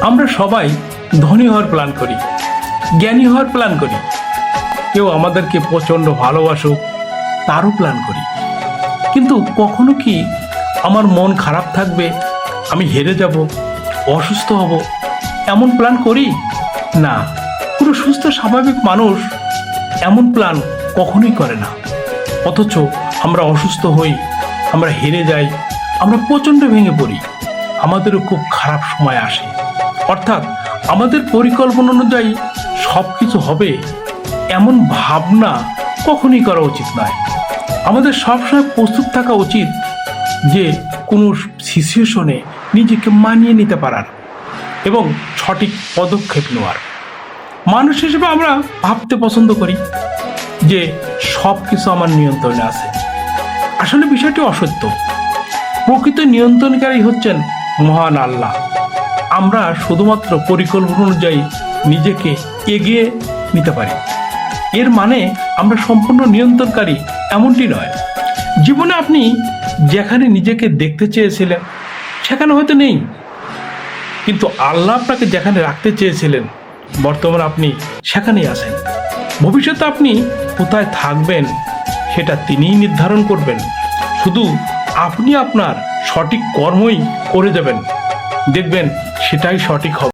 আমরা সবাই ধনী হওয়ার প্ল্যান করি, জ্ঞানী হওয়ার প্ল্যান করি, কেউ আমাদেরকে প্রচণ্ড ভালোবাসুক তারও প্ল্যান করি। কিন্তু কখনো কি আমার মন খারাপ থাকবে, আমি হেরে যাব, অসুস্থ হব, এমন প্ল্যান করি না। পুরো সুস্থ স্বাভাবিক মানুষ এমন প্ল্যান কখনোই করে না। অথচ আমরা অসুস্থ হই, আমরা হেরে যাই, আমরা প্রচণ্ড ভেঙে পড়ি, আমাদেরও খুব খারাপ সময় আসে। অর্থাৎ আমাদের পরিকল্পনা অনুযায়ী সব কিছু হবে এমন ভাবনা কখনোই করা উচিত নয়। আমাদের সবসময় প্রস্তুত থাকা উচিত যে কোনো সিচুয়েশনে নিজেকে মানিয়ে নিতে পারার এবং সঠিক পদক্ষেপ নেওয়ার। মানুষ হিসেবে আমরা ভাবতে পছন্দ করি যে সব কিছু আমার নিয়ন্ত্রণে আছে। আসলে বিষয়টি অসত্য। প্রকৃত নিয়ন্ত্রণকারী হচ্ছেন মহান আল্লাহ। আমরা শুধুমাত্র পরিকল্পনা অনুযায়ী নিজেকে এগিয়ে নিতে পারি। এর মানে আমরা সম্পূর্ণ নিয়ন্ত্রণকারী এমনটি নয়। জীবনে আপনি যেখানে নিজেকে দেখতে চেয়েছিলেন সেখানে হয়তো নেই, কিন্তু আল্লাহ আপনাকে যেখানে রাখতে চেয়েছিলেন বর্তমানে আপনি সেখানেই আছেন। ভবিষ্যতে আপনি কোথায় থাকবেন সেটা তিনিই নির্ধারণ করবেন। শুধু আপনি আপনার সঠিক কর্মই করে যাবেন, দেখবেন সেটাই সঠিক হবে।